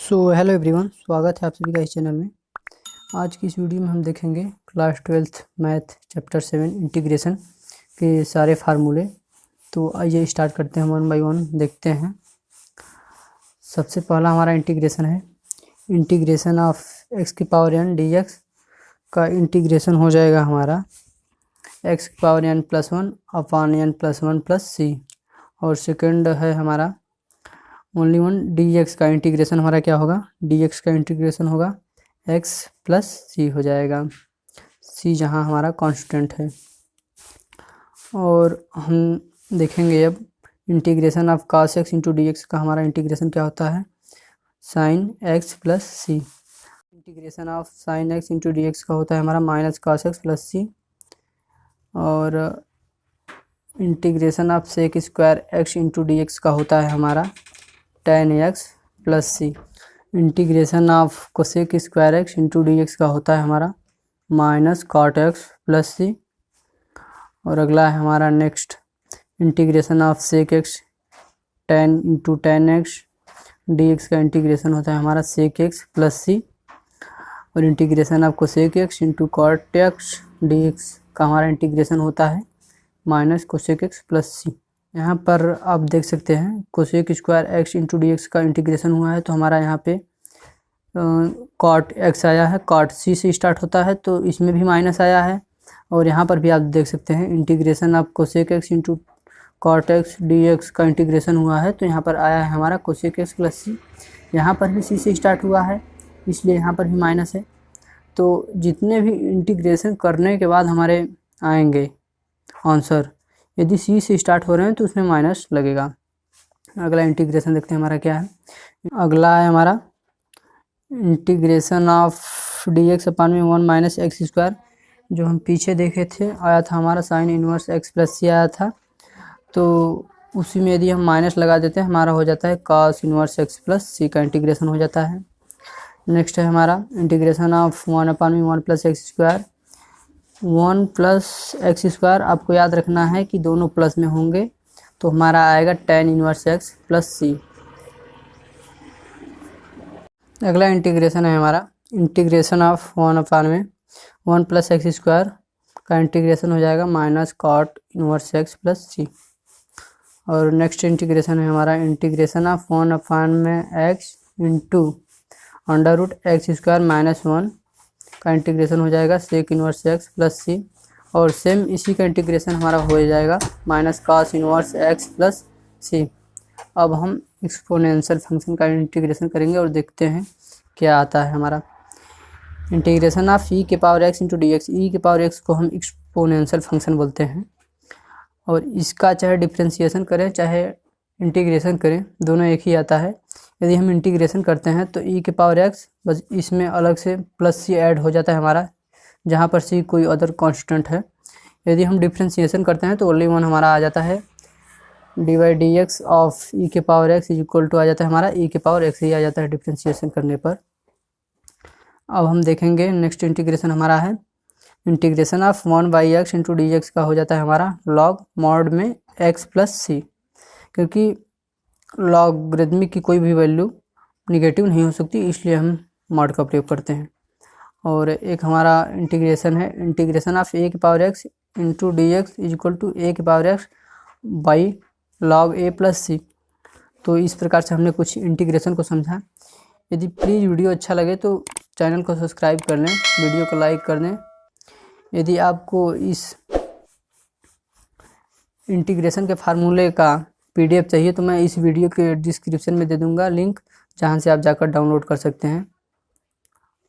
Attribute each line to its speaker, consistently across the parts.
Speaker 1: Hello everyone, स्वागत है आप सभी का इस चैनल में। आज की इस वीडियो में हम देखेंगे class 12th math chapter 7 integration के सारे फार्मूले। तो आइए स्टार्ट करते हैं, वन बाय वन देखते हैं। सबसे पहला हमारा इंटीग्रेशन है, इंटीग्रेशन ऑफ x की पावर n dx का इंटीग्रेशन हो जाएगा हमारा x की power n plus 1 upon n plus 1 plus सी। और सेकेंड है हमारा ओनली वन dx का इंटीग्रेशन हमारा क्या होगा, dx का इंटीग्रेशन होगा x प्लस सी हो जाएगा, c जहाँ हमारा कांस्टेंट है। और हम देखेंगे अब integration of cos x into d का हमारा इंटीग्रेशन क्या होता है, sin x plus c. Integration of sin x into d का होता है हमारा माइनस cos x प्लस सी। और integration of sec square x into d का होता है हमारा tan x plus c. Integration of cosec square x into d का होता है हमारा माइनस cot x प्लस सी। और अगला है हमारा next integration of sec x tan into tan x d का इंटीग्रेशन होता है हमारा सेक x प्लस सी। और integration of cosec x into cot x d का हमारा इंटीग्रेशन होता है minus cosec x plus c. यहाँ पर आप देख सकते हैं cosec square x into d का इंटीग्रेशन हुआ है, तो हमारा यहाँ पे cot x आया है, cot c से स्टार्ट होता है तो इसमें भी माइनस आया है। और यहाँ पर भी आप देख सकते हैं integration of cosec x into cot x d का इंटीग्रेशन हुआ है, तो यहाँ पर आया है हमारा कोसेक x प्लस सी। यहाँ पर भी c से स्टार्ट हुआ है इसलिए यहाँ पर भी माइनस है। तो जितने भी इंटीग्रेशन करने के बाद हमारे आएंगे आंसर, यदि सी से स्टार्ट हो रहे हैं तो उसमें माइनस लगेगा। अगला इंटीग्रेशन देखते हैं हमारा क्या है। अगला है हमारा integration of d x upon में 1 माइनस एक्स स्क्वायर, जो हम पीछे देखे थे आया था हमारा साइन इनवर्स एक्स प्लस सी आया था, तो उसी में यदि हम माइनस लगा देते हैं हमारा हो जाता है कॉस इनवर्स एक्स प्लस सी का इंटीग्रेशन हो जाता है। नेक्स्ट है हमारा इंटीग्रेशन ऑफ 1 अपान में 1 plus x square. 1 plus x square आपको याद रखना है कि दोनों प्लस में होंगे, तो हमारा आएगा tan इनवर्स एक्स प्लस सी। अगला इंटीग्रेशन है हमारा इंटीग्रेशन ऑफ 1 अपान में 1 प्लस एक्स स्क्वायर का इंटीग्रेशन हो जाएगा minus cot inverse x plus सी। और नेक्स्ट इंटीग्रेशन है हमारा इंटीग्रेशन ऑफ 1 अपान में x into under root x square minus 1 का इंटीग्रेशन हो जाएगा सेक इनवर्स एक्स प्लस सी। और सेम इसी का इंटीग्रेशन हमारा हो जाएगा minus cos inverse x plus C. अब हम एक्सपोनेंशियल फंक्शन का इंटीग्रेशन करेंगे और देखते हैं क्या आता है हमारा। इंटीग्रेशन ऑफ ई के power x into d x, e के पावर एक्स को हम एक्सपोनेंशियल फंक्शन बोलते हैं। और इसका चाहे डिफ्रेंशिएशन करें चाहे इंटीग्रेशन करें दोनों एक ही आता है। यदि हम इंटीग्रेशन करते हैं तो ई के पावर एक्स, बस इसमें अलग से प्लस सी ऐड हो जाता है हमारा, जहाँ पर सी कोई अदर कांस्टेंट है। यदि हम डिफ्रेंशिएशन करते हैं तो ओनली वन हमारा आ जाता है d by d x of e के power x is equal to आ जाता है हमारा ई के पावर एक्स ही आ जाता है डिफ्रेंशिएशन करने पर। अब हम देखेंगे नेक्स्ट इंटीग्रेशन हमारा है integration of 1 by x into d x का हो जाता है हमारा लॉग मॉड में एक्स प्लस सी, क्योंकि लॉगरिथमिक की कोई भी वैल्यू निगेटिव नहीं हो सकती इसलिए हम मॉड का प्रयोग करते हैं। और एक हमारा इंटीग्रेशन है इंटीग्रेशन ऑफ ए की power x into d x is equal to a की power x by log a plus c. तो इस प्रकार से हमने कुछ इंटीग्रेशन को समझा। यदि प्लीज़ वीडियो अच्छा लगे तो चैनल को सब्सक्राइब कर लें, वीडियो को लाइक कर दें। यदि आपको इस इंटीग्रेशन के फार्मूले का PDF चाहिए तो मैं इस वीडियो के डिस्क्रिप्शन में दे दूंगा लिंक, जहां से आप जाकर डाउनलोड कर सकते हैं।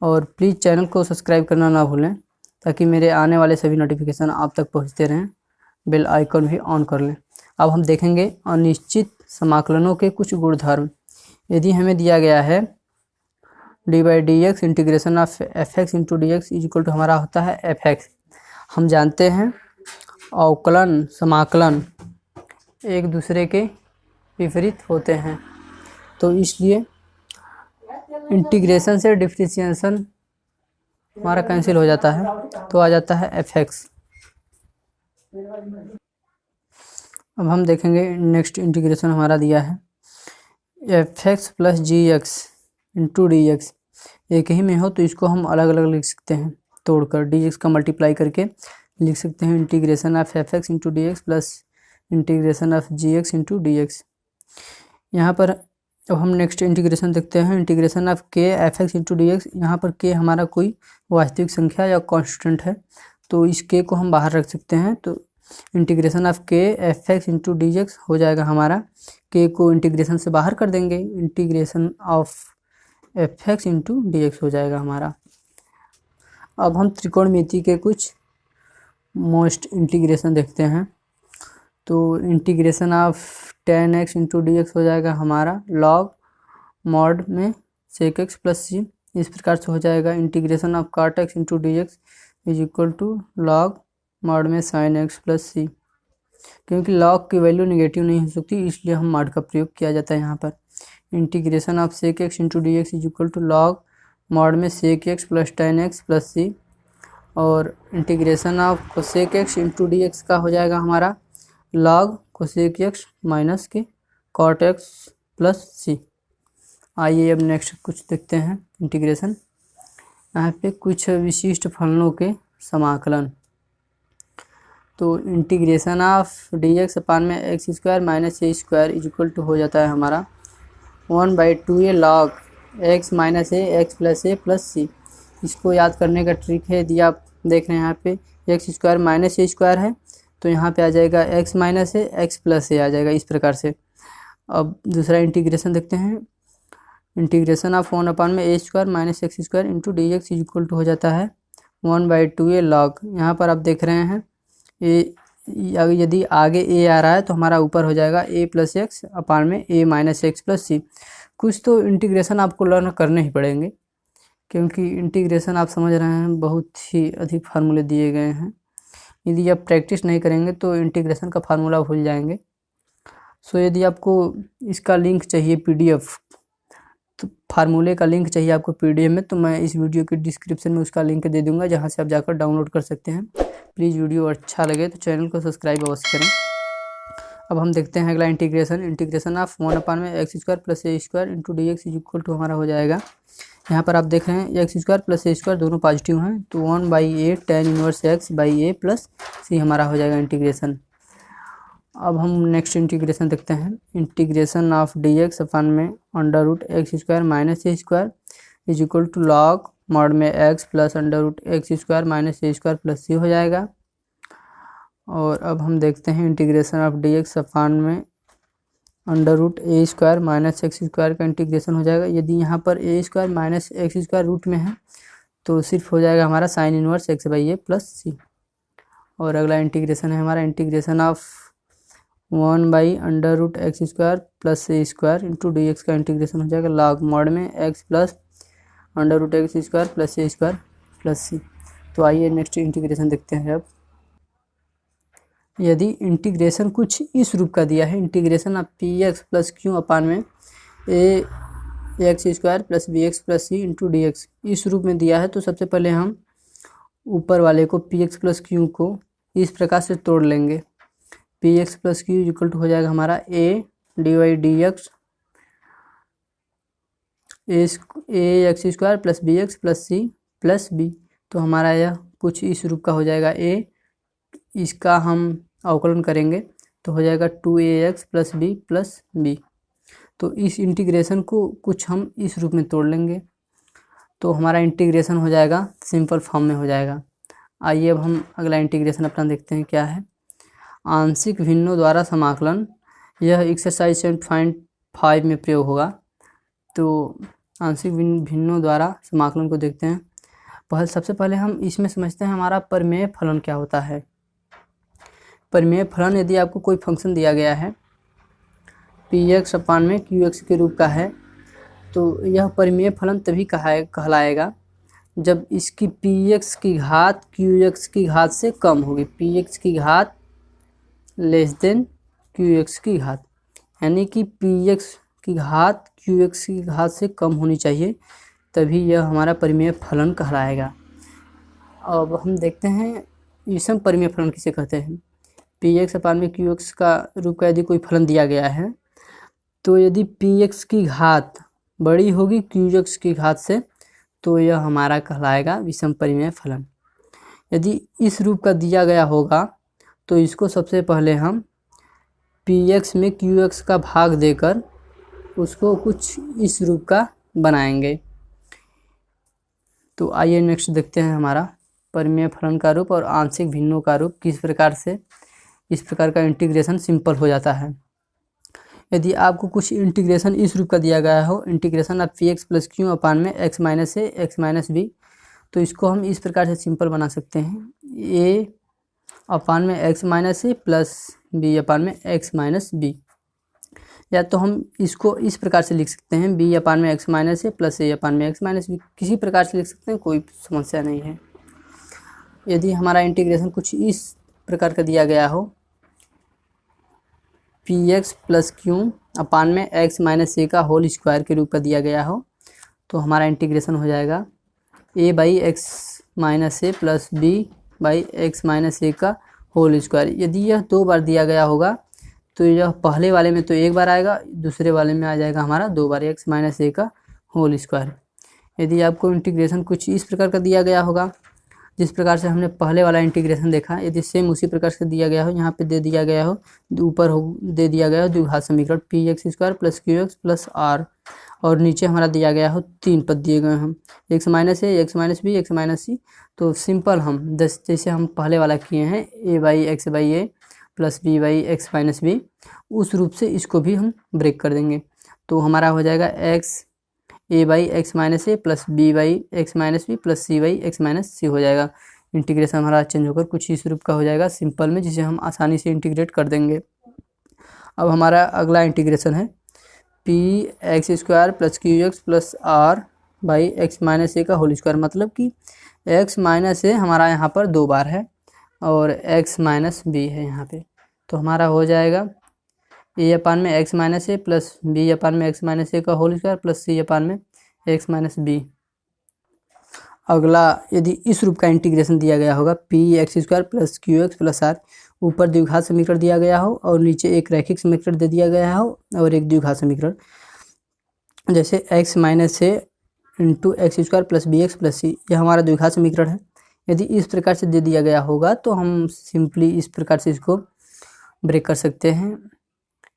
Speaker 1: और प्लीज़ चैनल को सब्सक्राइब करना ना भूलें ताकि मेरे आने वाले सभी नोटिफिकेशन आप तक पहुंचते रहें। बेल आइकन भी ऑन कर लें। अब हम देखेंगे अनिश्चित समाकलनों के कुछ गुणधर्म। यदि हमें दिया गया है d by d x integration of f x into d x is equal to हमारा होता है एफ एक्स। हम जानते हैं अवकलन समाकलन एक दूसरे के विपरीत होते हैं, तो इसलिए इंटीग्रेशन से डिफ्रेंशिएशन हमारा कैंसिल हो जाता है, तो आ जाता है एफ एक्स। अब हम देखेंगे नेक्स्ट इंटीग्रेशन हमारा दिया है एफ एक्स प्लस जी एक्स इंटू डी एक्स, एक ही में हो तो इसको हम अलग अलग लिख सकते हैं, तोड़कर डी एक्स का मल्टीप्लाई करके लिख सकते हैं integration of f x into d x plus integration of g x into d x. यहाँ पर अब हम नेक्स्ट इंटीग्रेशन देखते हैं, integration of k f x into d x. यहाँ पर के हमारा कोई वास्तविक संख्या या कॉन्स्टेंट है, तो इस के को हम बाहर रख सकते हैं, तो integration of k f x into d x हो जाएगा हमारा, के को इंटीग्रेशन से बाहर कर देंगे, integration of f x into d x हो जाएगा हमारा। अब हम त्रिकोणमिति के कुछ मोस्ट इंटीग्रेशन देखते हैं, तो integration of tan x into d x हो जाएगा हमारा log मॉड में sec x प्लस सी। इस प्रकार से हो जाएगा integration of cot x into d x is equal to log mod में sin x प्लस सी। क्योंकि log की वैल्यू नेगेटिव नहीं हो सकती, इसलिए हम मॉड का प्रयोग किया जाता है यहाँ पर। Integration of sec x into d x is equal to log mod में sec x plus tan x plus सी। और integration of cosec x into d x का हो जाएगा हमारा log cosec x माइनस के cot x प्लस सी। आइए अब next कुछ देखते हैं इंटीग्रेशन। यहाँ पे कुछ विशिष्ट फलनों के समाकलन, तो integration of d x upon में x square minus a square is equal to हो जाता है हमारा 1/2a log x minus a x plus a plus c. इसको याद करने का ट्रिक है, यदि आप देख रहे हैं यहाँ पे x square minus a square है, तो यहाँ पे आ जाएगा x minus a x plus ए आ जाएगा, इस प्रकार से। अब दूसरा इंटीग्रेशन देखते हैं, इंटीग्रेशन ऑफ 1 में a square minus x square into d x is equal to हो जाता है 1/2a log। यहाँ पर आप देख रहे हैं ए, यदि आगे ए आ रहा है तो हमारा ऊपर हो जाएगा a प्लस एक्स अपान में a माइनस एक्स प्लस सी। कुछ तो इंटीग्रेशन आपको लर्न करने ही पड़ेंगे, क्योंकि इंटीग्रेशन आप समझ रहे हैं बहुत ही अधिक फार्मूले दिए गए हैं। यदि आप प्रैक्टिस नहीं करेंगे तो इंटीग्रेशन का फार्मूला भूल जाएंगे। सो यदि आपको इसका लिंक चाहिए पीडीएफ, तो फार्मूले का लिंक चाहिए आपको पीडीएफ में, तो मैं इस वीडियो के डिस्क्रिप्शन में उसका लिंक दे दूंगा, जहां से आप जाकर डाउनलोड कर सकते हैं। प्लीज़ वीडियो अच्छा लगे तो चैनल को सब्सक्राइब अवश्य करें। अब हम देखते हैं अगला इंटीग्रेशन, इंटीग्रेशन ऑफ 1 में x square plus a square into d x is equal to हमारा हो जाएगा। यहाँ पर आप देख रहे हैं x square plus a square दोनों पॉजिटिव हैं, तो 1/a tan inverse x by a plus c हमारा हो जाएगा इंटीग्रेशन। अब हम नेक्स्ट इंटीग्रेशन देखते हैं, integration of d x upon में under root x square minus a square is equal to log mod में x plus under root x square minus a square plus c हो जाएगा। और अब हम देखते हैं integration of d x upon में under root a square minus x square का इंटीग्रेशन हो जाएगा। यदि यहाँ पर a square minus x square root में है तो सिर्फ हो जाएगा हमारा sine inverse x by a plus सी। और अगला इंटीग्रेशन है हमारा इंटीग्रेशन ऑफ 1/अंडर root x square plus a square into d x का इंटीग्रेशन हो जाएगा लॉग मॉड में x plus under root x square plus a square plus c. तो आइए नेक्स्ट इंटीग्रेशन देखते हैं। अब यदि इंटीग्रेशन कुछ इस रूप का दिया है, integration of p x plus q upon में a x square plus b x plus c into d x, इस रूप में दिया है, तो सबसे पहले हम ऊपर वाले को पी एक्स प्लस क्यू को इस प्रकार से तोड़ लेंगे। P x plus q equal to हो जाएगा हमारा a d y d x a x square plus b x plus c plus b. तो हमारा यह कुछ इस रूप का हो जाएगा ए, इसका हम अवकलन करेंगे तो हो जाएगा 2ax plus B plus b. तो इस इंटीग्रेशन को कुछ हम इस रूप में तोड़ लेंगे, तो हमारा इंटीग्रेशन हो जाएगा सिंपल फॉर्म में हो जाएगा। आइए अब हम अगला इंटीग्रेशन अपना देखते हैं क्या है, आंशिक भिन्नों द्वारा समाकलन। यह एक्सरसाइज 7.5 में प्रयोग होगा। तो आंशिक भिन्नों द्वारा समाकलन को देखते हैं। सबसे पहले हम इसमें समझते हैं हमारा परिमेय फलन क्या होता है। परिमेय फलन, यदि आपको कोई फंक्शन दिया गया है पी एक्स अपान में क्यू एक्स के रूप का है, तो यह परिमेय फलन तभी कहलाएगा जब इसकी पी एक्स की घात क्यू एक्स की घात से कम होगी। पी एक्स की घात लेस देन क्यू एक्स की घात, यानी कि पी एक्स की घात क्यू एक्स की घात से कम होनी चाहिए, तभी यह हमारा परिमेय फलन कहलाएगा। अब हम देखते हैं विषम परिमेय फलन किसे कहते हैं। पी एक्स अपान में क्यू एक्स का रूप का यदि कोई फलन दिया गया है, तो यदि पी एक्स की घात बड़ी होगी QX की घात से तो यह हमारा कहलाएगा विषम परिमेय फलन। यदि इस रूप का दिया गया होगा तो इसको सबसे पहले हम PX में QX का भाग देकर उसको कुछ इस रूप का बनाएंगे। तो आइए नेक्स्ट देखते हैं हमारा परिमेय फलन का रूप और आंशिक भिन्नों का रूप किस प्रकार से इस प्रकार का इंटीग्रेशन सिंपल हो जाता है। यदि आपको कुछ इंटीग्रेशन इस रूप का दिया गया हो, integration of px plus q upon में x minus a x minus b, तो इसको हम इस प्रकार से सिंपल बना सकते हैं a अपान में x minus a plus B अपान में x माइनस बी। या तो हम इसको इस प्रकार से लिख सकते हैं b अपान में x minus a plus a अपान में x माइनस बी, किसी प्रकार से लिख सकते हैं, कोई समस्या नहीं है। यदि हमारा इंटीग्रेशन कुछ इस प्रकार का दिया गया हो, px प्लस क्यू अपान में x माइनस ए का होल स्क्वायर के रूप का दिया गया हो, तो हमारा इंटीग्रेशन हो जाएगा a by x minus a plus b by x minus a का होल स्क्वायर। यदि यह 2 बार दिया गया होगा तो यह पहले वाले में तो 1 बार आएगा, दूसरे वाले में आ जाएगा हमारा 2 बार x माइनस ए का होल स्क्वायर। यदि आपको इंटीग्रेशन कुछ इस प्रकार का दिया गया होगा जिस प्रकार से हमने पहले वाला इंटीग्रेशन देखा, यदि सेम उसी प्रकार से दिया गया हो, यहाँ पे दे दिया गया हो, ऊपर हो दे दिया गया हो द्विघात समीकरण px square plus QX plus r, और नीचे हमारा दिया गया हो 3 पद दिए गए हम x minus a x minus b x minus c, तो सिंपल हम जैसे हम पहले वाला किए हैं a by x by a plus b by x minus b, उस रूप से इसको भी हम ब्रेक कर देंगे। तो हमारा हो जाएगा x a by x minus a plus b by x minus b plus c by x minus c हो जाएगा। इंटीग्रेशन हमारा चेंज होकर कुछ इस रूप का हो जाएगा सिंपल में, जिसे हम आसानी से इंटीग्रेट कर देंगे। अब हमारा अगला इंटीग्रेशन है p x square plus q x plus r by x minus a का होल स्क्वायर, मतलब कि एक्स माइनस ए हमारा यहाँ पर 2 बार है और एक्स माइनस बी है यहाँ पे, तो हमारा हो जाएगा ए अपान में x minus a plus B अपान में एक्स माइनस ए का होल स्क्वायर प्लस सी अपान में एक्स माइनस बी। अगला यदि इस रूप का इंटीग्रेशन दिया गया होगा p x square plus q x plus r, ऊपर द्विघात समीकरण दिया गया हो और नीचे एक रैखिक समीकरण दे दिया गया हो और एक द्विघात समीकरण, जैसे x minus a into x square plus b x plus c, यह हमारा द्विघात समीकरण है। यदि इस प्रकार से दे दिया गया होगा तो हम सिंपली इस प्रकार से इसको ब्रेक कर सकते हैं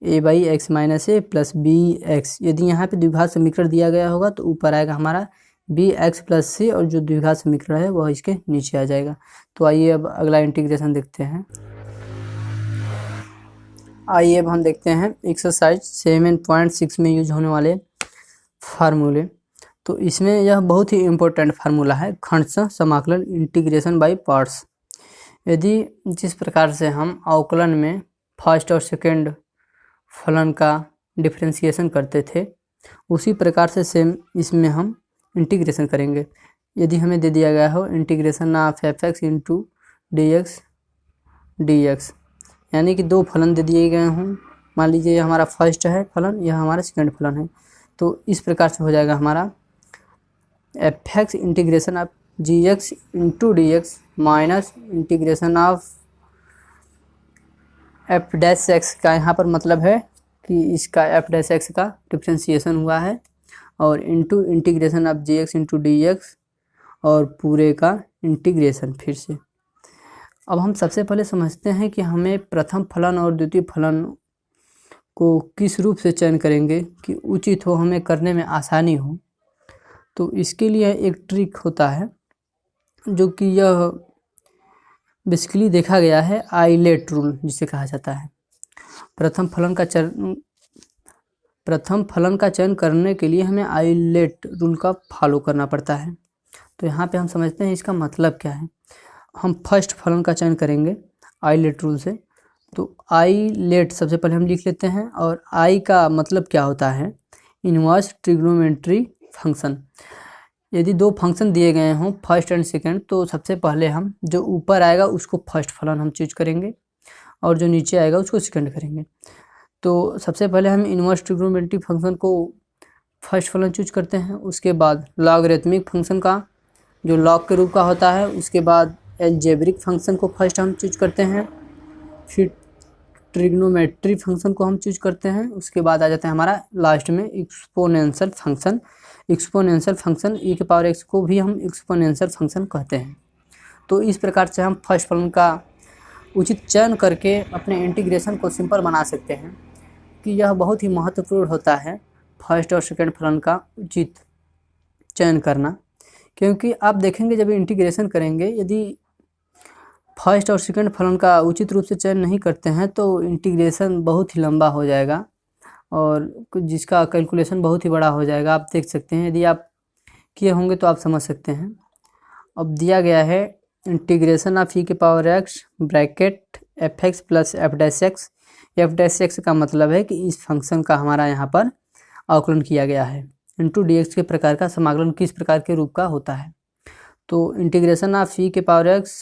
Speaker 1: a by x minus a plus b x. यदि यहाँ पे द्विघात समीकरण दिया गया होगा तो ऊपर आएगा हमारा बी एक्स प्लस सी और जो द्विघात समीकरण है वह इसके नीचे आ जाएगा। तो आइए अब अगला इंटीग्रेशन देखते हैं। आइए अब हम देखते हैं एक्सरसाइज 7.6 में यूज होने वाले फार्मूले। तो इसमें यह बहुत ही इम्पोर्टेंट फार्मूला है, खंडशः समाकलन इंटीग्रेशन बाय पार्ट्स। यदि जिस प्रकार से हम अवकलन में फर्स्ट और सेकंड फलन का डिफरेंशिएशन करते थे, उसी प्रकार से सेम इसमें हम इंटीग्रेशन करेंगे। यदि हमें दे दिया गया हो integration of f x into d x, यानी कि 2 फलन दे दिए गए हों, मान लीजिए हमारा फर्स्ट है फलन, यह हमारा सेकंड फलन है, तो इस प्रकार से हो जाएगा हमारा f x integration of g x into d x minus integration of f dash x का, यहाँ पर मतलब है कि इसका एफ डैश एक्स का डिफ्रेंशिएशन हुआ है, और into integration of g x into d x और पूरे का इंटीग्रेशन फिर से। अब हम सबसे पहले समझते हैं कि हमें प्रथम फलन और द्वितीय फलन को किस रूप से चयन करेंगे कि उचित हो, हमें करने में आसानी हो। तो इसके लिए एक ट्रिक होता है जो कि यह बेसिकली देखा गया है आइलेट रूल जिसे कहा जाता है। प्रथम फलन का चयन करने के लिए हमें आइलेट रूल का फॉलो करना पड़ता है। तो यहाँ पे हम समझते हैं इसका मतलब क्या है। हम फर्स्ट फलन का चयन करेंगे आइलेट रूल से, तो आइलेट सबसे पहले हम लिख लेते हैं, और आई का मतलब क्या होता है, इनवर्स ट्रिग्नोमेट्री फंक्शन। यदि 2 फंक्शन दिए गए हों फर्स्ट एंड सेकंड, तो सबसे पहले हम जो ऊपर आएगा उसको फर्स्ट फलन हम चूज करेंगे और जो नीचे आएगा उसको सेकंड करेंगे। तो सबसे पहले हम इनवर्स ट्रिग्नोमेट्री फंक्शन को फर्स्ट फलन चूज करते हैं, उसके बाद लॉगरिथमिक फंक्शन का जो लॉग के रूप का होता है, उसके बाद अलजेब्रिक फंक्शन को फर्स्ट हम चूज करते हैं, फिर ट्रिग्नोमेट्री फंक्शन को हम चूज करते हैं। उसके बाद आ जाता है हमारा लास्ट में exponential function. Exponential function e के पावर x को भी हम एक्सपोनेंशियल फंक्शन कहते हैं। तो इस प्रकार से हम फर्स्ट फलन का उचित चयन करके अपने इंटीग्रेशन को सिंपल बना सकते हैं कि यह बहुत ही महत्वपूर्ण होता है फर्स्ट और सेकंड फलन का उचित चयन करना। क्योंकि आप देखेंगे जब इंटीग्रेशन करेंगे, यदि फर्स्ट और सेकंड फलन का उचित रूप से चयन नहीं करते हैं तो इंटीग्रेशन बहुत ही लंबा हो जाएगा और जिसका कैलकुलेशन बहुत ही बड़ा हो जाएगा। आप देख सकते हैं, यदि आप किए होंगे तो आप समझ सकते हैं। अब दिया गया है इंटीग्रेशन ऑफ e के power x bracket fx plus f dash x। f dash x का मतलब है कि इस फंक्शन का हमारा यहाँ पर अवकलन किया गया है इंटू dx के प्रकार का समाकलन किस प्रकार के रूप का होता है। तो इंटीग्रेशन ऑफ e के power x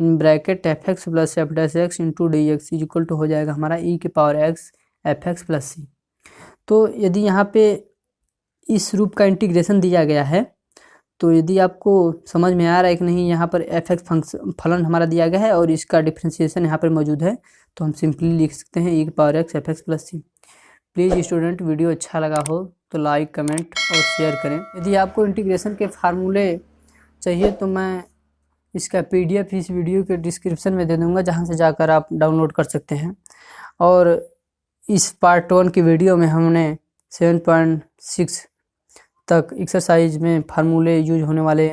Speaker 1: in bracket fx plus f dash x into dx is equal to हो जाएगा हमारा e के power x fx plus c। तो यदि यहाँ पे इस रूप का इंटीग्रेशन दिया गया है तो यदि आपको समझ में आ रहा है कि नहीं, यहाँ पर fx फंक्शन फलन हमारा दिया गया है और इसका डिफ्रेंशिएशन यहाँ पर मौजूद है, तो हम सिंपली लिख सकते हैं e के power x fx plus c। Please student, video अच्छा लगा हो तो लाइक, कमेंट और शेयर करें। यदि आपको इंटीग्रेशन के फार्मूले चाहिए तो मैं इसका PDF इस वीडियो के डिस्क्रिप्शन में दे दूँगा, जहाँ से जाकर आप डाउनलोड कर सकते हैं। और इस पार्ट 1 की वीडियो में हमने 7.6 तक एक्सरसाइज में फार्मूले यूज होने वाले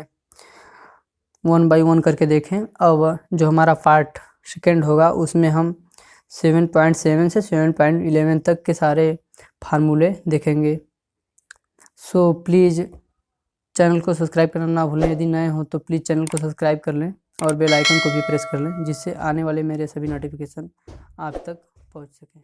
Speaker 1: 1 बाय 1 करके देखें। अब जो हमारा पार्ट सेकेंड होगा उसमें हम 7.7 से 7.11 तक के सारे फार्मूले देखेंगे। सो प्लीज़ चैनल को सब्सक्राइब करना ना भूलें। यदि नए हो तो प्लीज़ चैनल को सब्सक्राइब कर लें और बेल आइकन को भी प्रेस कर लें, जिससे आने वाले मेरे सभी नोटिफिकेशन आप तक पहुंच सकें।